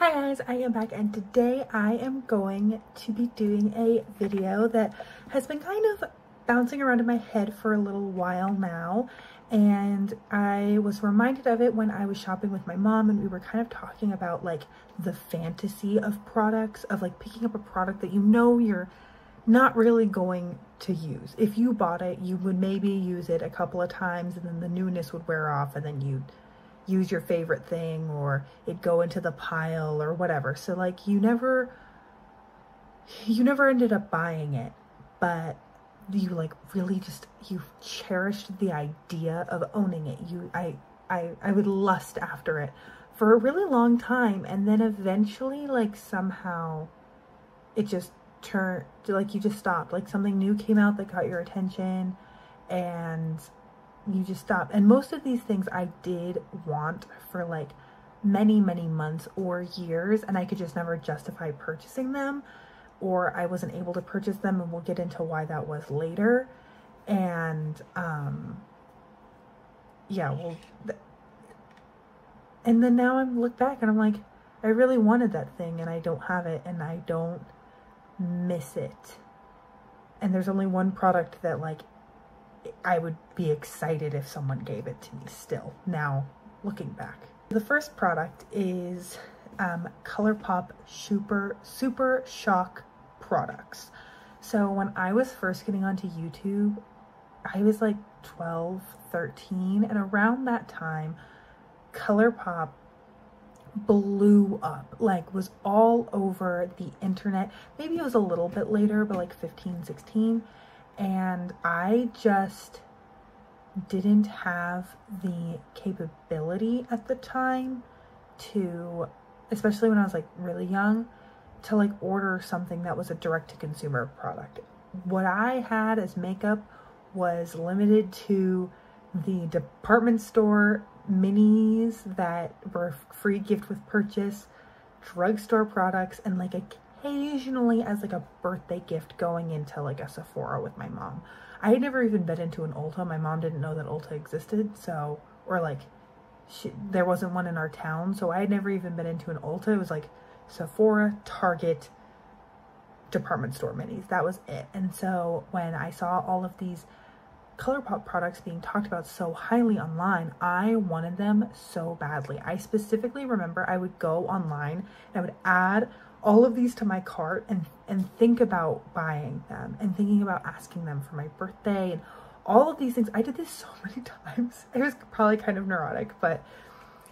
Hi guys, I am back and today I am going to be doing a video that has been kind of bouncing around in my head for a little while now, and I was reminded of it when I was shopping with my mom and we were kind of talking about like the fantasy of products, of like picking up a product that you know you're not really going to use. If you bought it, you would maybe use it a couple of times and then the newness would wear off and then you'd use your favorite thing or it'd go into the pile or whatever. So like you never ended up buying it, but you like really just, you cherished the idea of owning it. I would lust after it for a really long time, and then eventually like somehow it just turned to like you just stopped. Like something new came out that caught your attention and you just stop. And most of these things I did want for like many months or years, and I could just never justify purchasing them, or I wasn't able to purchase them, and we'll get into why that was later. And yeah, well, and then now I'm look back and I'm like, I really wanted that thing and I don't have it and I don't miss it. And there's only one product that like I would be excited if someone gave it to me still, now looking back. The first product is ColourPop Super Shock products. So when I was first getting onto YouTube, I was like 12, 13, and around that time, ColourPop blew up, like was all over the internet. Maybe it was a little bit later, but like 15, 16. And I just didn't have the capability at the time to, especially when I was like really young, to like order something that was a direct-to-consumer product. What I had as makeup was limited to the department store minis that were free gift with purchase, drugstore products, and like occasionally as like a birthday gift going into like a Sephora with my mom. I had never even been into an Ulta. My mom didn't know that Ulta existed, so, or like there wasn't one in our town, so I had never even been into an Ulta. It was like Sephora, Target, department store minis. That was it. And so when I saw all of these ColourPop products being talked about so highly online, I wanted them so badly. I specifically remember I would go online and I would add all of these to my cart and think about buying them and thinking about asking them for my birthday and all of these things. I did this so many times. It was probably kind of neurotic, but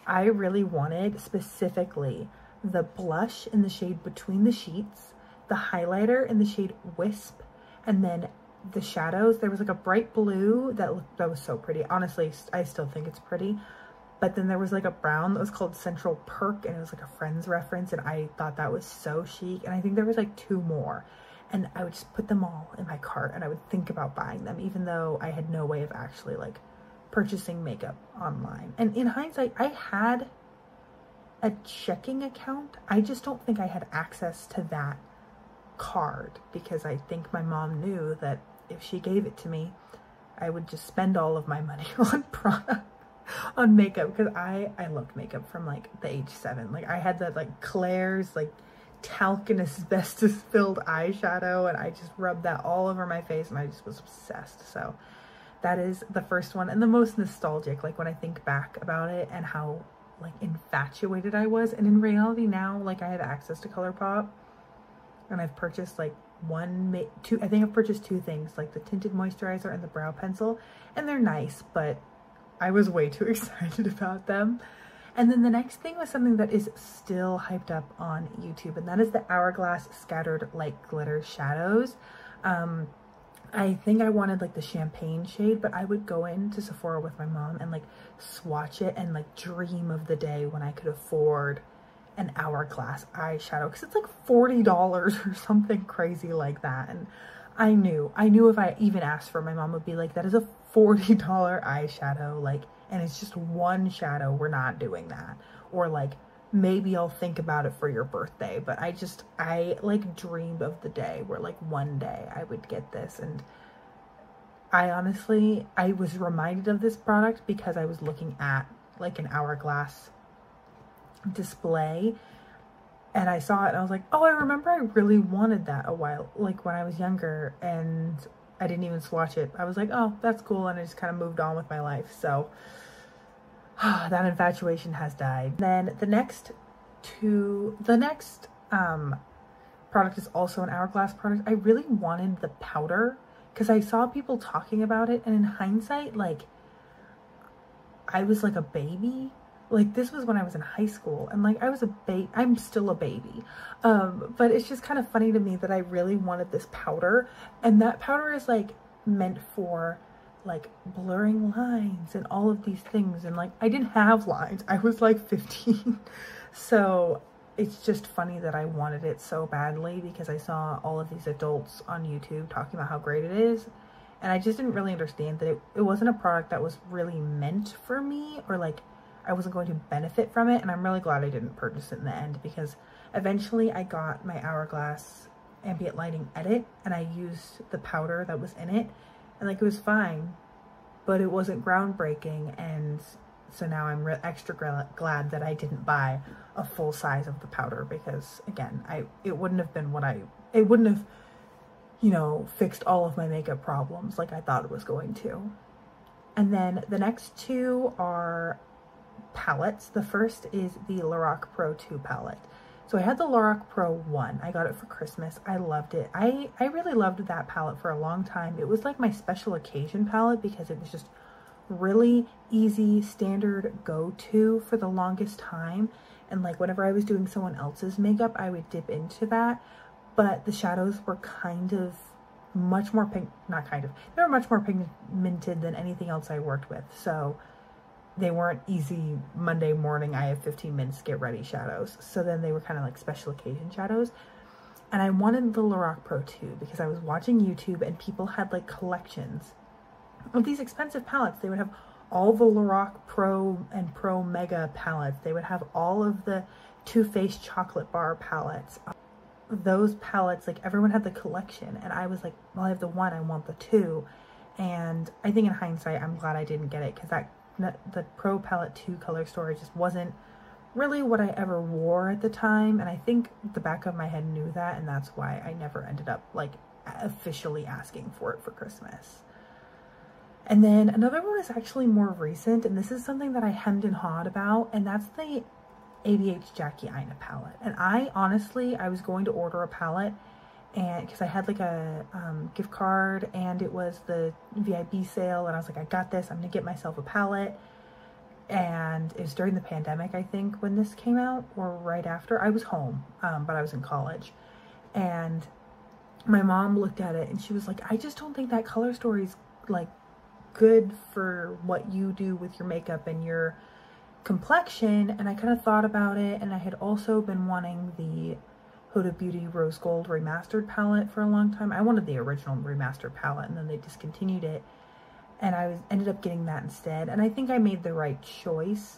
I really wanted specifically the blush in the shade Between the Sheets, the highlighter in the shade Wisp, and then the shadows. There was like a bright blue that was so pretty. Honestly, I still think it's pretty. But then there was like a brown that was called Central Perk, and it was like a Friends reference, and I thought that was so chic. And I think there was like two more, and I would just put them all in my cart and I would think about buying them, even though I had no way of actually like purchasing makeup online. And in hindsight, I had a checking account. I just don't think I had access to that card, because I think my mom knew that if she gave it to me, I would just spend all of my money on product, on makeup, because I loved makeup from like the age 7. Like I had that like Claire's like talc and asbestos filled eyeshadow, and I just rubbed that all over my face and I just was obsessed. So that is the first one and the most nostalgic, like when I think back about it and how like infatuated I was. And in reality now, like I have access to ColourPop and I've purchased like two, I think I've purchased 2 things, like the tinted moisturizer and the brow pencil, and they're nice, but I was way too excited about them. And then the next thing was something that is still hyped up on YouTube, and that is the Hourglass Scattered Light Glitter Shadows. I think I wanted like the champagne shade, but I would go into Sephora with my mom and like swatch it and like dream of the day when I could afford an Hourglass eyeshadow, because it's like $40 or something crazy like that. And I knew if I even asked for it, my mom would be like, that is a $40 eyeshadow, like, and it's just one shadow, we're not doing that. Or like, maybe I'll think about it for your birthday. But I like dreamed of the day where like one day I would get this. And I honestly, I was reminded of this product because I was looking at like an Hourglass display And I saw it and I was like, oh, I remember I really wanted that a while, like when I was younger, and I didn't even swatch it. I was like, oh, that's cool. And I just kind of moved on with my life. So that infatuation has died. Then the next product is also an Hourglass product. I really wanted the powder because I saw people talking about it, and in hindsight, like, I was like a baby. Like, this was when I was in high school, and like, I was I'm still a baby. But it's just kind of funny to me that I really wanted this powder, and that powder is like meant for like blurring lines and all of these things. And like, I didn't have lines. I was like 15. So it's just funny that I wanted it so badly because I saw all of these adults on YouTube talking about how great it is. And I just didn't really understand that it wasn't a product that was really meant for me, or like I wasn't going to benefit from it. And I'm really glad I didn't purchase it in the end, because eventually I got my Hourglass ambient lighting edit and I used the powder that was in it, and like, it was fine, but it wasn't groundbreaking. And so now I'm extra glad that I didn't buy a full size of the powder, because again, it wouldn't have been it wouldn't have, you know, fixed all of my makeup problems like I thought it was going to. And then the next two are palettes. The first is the Lorac Pro 2 palette. So I had the Lorac Pro 1. I got it for Christmas. I loved it. I really loved that palette for a long time. It was like my special occasion palette because it was just really easy, standard go-to for the longest time. And like, whenever I was doing someone else's makeup, I would dip into that. But the shadows were kind of much more they were much more pigmented than anything else I worked with. So they weren't easy Monday morning, I have 15 minutes to get ready shadows. So then they were kind of like special occasion shadows. And I wanted the Lorac Pro 2 because I was watching YouTube and people had like collections of these expensive palettes. They would have all the Lorac Pro and Pro Mega palettes. They would have all of the Too Faced chocolate bar palettes. Those palettes, like, everyone had the collection, and I was like, well, I have the one, I want the two. And I think in hindsight, I'm glad I didn't get it, because the Pro Palette 2 color story just wasn't really what I ever wore at the time. And I think the back of my head knew that, and that's why I never ended up like officially asking for it for Christmas. And then another one is actually more recent, and this is something that I hemmed and hawed about, and that's the ABH Jackie Aina palette. And I was going to order a palette, and because I had like a gift card, and it was the VIB sale, and I was like, I got this, I'm gonna get myself a palette. And it was during the pandemic, I think, when this came out, or right after. I was home, but I was in college, and my mom looked at it and she was like, I just don't think that color story's like good for what you do with your makeup and your complexion. And I kind of thought about it, and I had also been wanting the Huda Beauty Rose Gold Remastered palette for a long time. I wanted the original remastered palette, and then they discontinued it, and I ended up getting that instead. And I think I made the right choice.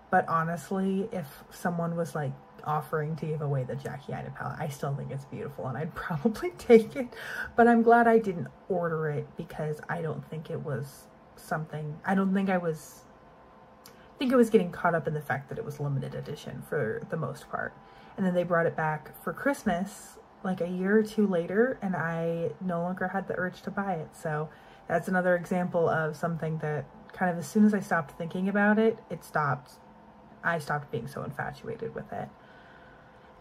But honestly, if someone was like offering to give away the Jackie Aina palette, I still think it's beautiful and I'd probably take it. But I'm glad I didn't order it, because I don't think it was something, I think I was getting caught up in the fact that it was limited edition for the most part. And then they brought it back for Christmas like a year or two later, and I no longer had the urge to buy it. So that's another example of something that kind of, as soon as I stopped thinking about it, I stopped being so infatuated with it.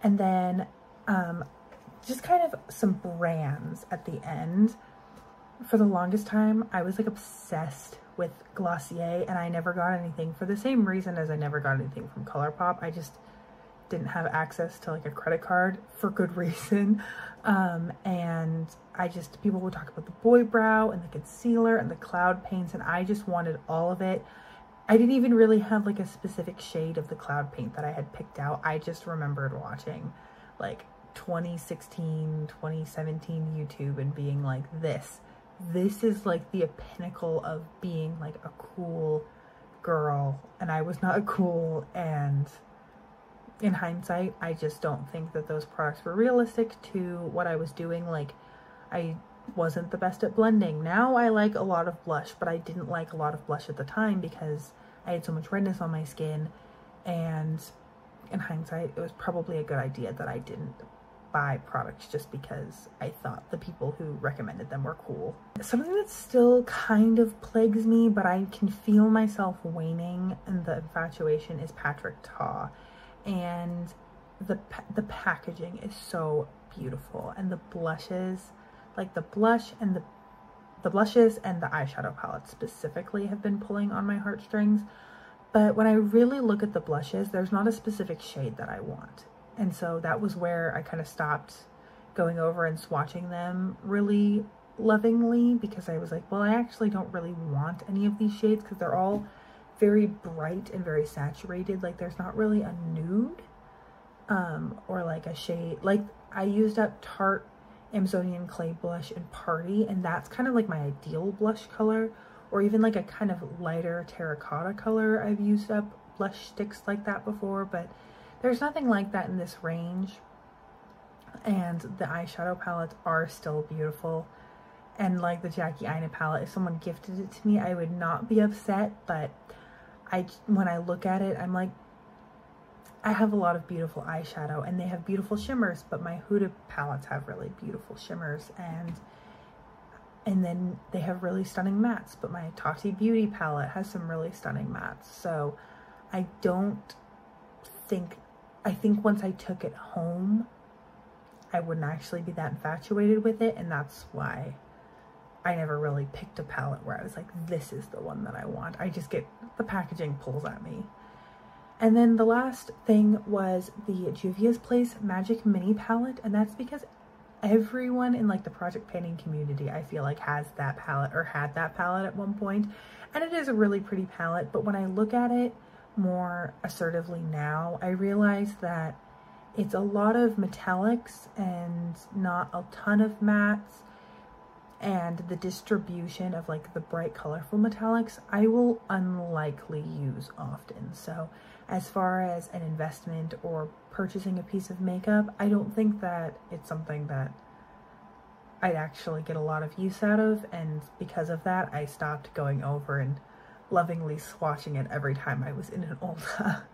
And then just kind of some brands at the end. For the longest time, I was like obsessed with Glossier, and I never got anything for the same reason as I never got anything from ColourPop. I just didn't have access to like a credit card, for good reason. And people would talk about the Boy Brow and the concealer and the cloud paints, and I just wanted all of it. I didn't even really have like a specific shade of the cloud paint that I had picked out. I just remembered watching like 2016, 2017 YouTube and being like, this is like the pinnacle of being like a cool girl. And I was not cool, and in hindsight, I just don't think that those products were realistic to what I was doing. Like, I wasn't the best at blending. Now I like a lot of blush, but I didn't like a lot of blush at the time because I had so much redness on my skin, and in hindsight, it was probably a good idea that I didn't buy products just because I thought the people who recommended them were cool. Something that still kind of plagues me, but I can feel myself waning in the infatuation, is Patrick Ta. And the packaging is so beautiful, and the blushes, like the blushes and the eyeshadow palette specifically have been pulling on my heartstrings. But when I really look at the blushes, there's not a specific shade that I want. And so that was where I kind of stopped going over and swatching them really lovingly, because I was like, well, I actually don't really want any of these shades because they're all very bright and very saturated. Like there's not really a nude or like a shade. Like I used up Tarte Amazonian Clay blush in Party, and that's kind of like my ideal blush color, or even like a kind of lighter terracotta color. I've used up blush sticks like that before, but there's nothing like that in this range. And the eyeshadow palettes are still beautiful. And like the Jackie Aina palette, if someone gifted it to me, I would not be upset, but when I look at it, I'm like, I have a lot of beautiful eyeshadow and they have beautiful shimmers, but my Huda palettes have really beautiful shimmers, and then they have really stunning mattes, but my Tati Beauty palette has some really stunning mattes. So I think once I took it home, I wouldn't actually be that infatuated with it, and that's why I never really picked a palette where I was like, this is the one that I want. I just get, the packaging pulls at me. And then the last thing was the Juvia's Place Magic Mini palette, and that's because everyone in like the project painting community, I feel like, has that palette or had that palette at one point, and it is a really pretty palette. But when I look at it more assertively now, I realize that it's a lot of metallics and not a ton of mattes, and the distribution of like the bright colorful metallics I will unlikely use often. So as far as an investment or purchasing a piece of makeup, I don't think that it's something that I'd actually get a lot of use out of, and because of that I stopped going over and lovingly swatching it every time I was in an Ulta.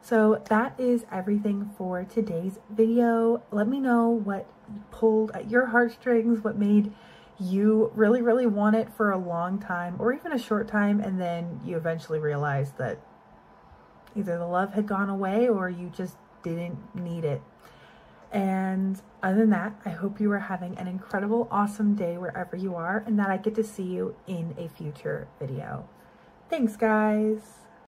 So that is everything for today's video. Let me know what pulled at your heartstrings, what made you really, really want it for a long time or even a short time, and then you eventually realized that either the love had gone away or you just didn't need it. And other than that, I hope you are having an incredible, awesome day wherever you are, and that I get to see you in a future video. Thanks, guys.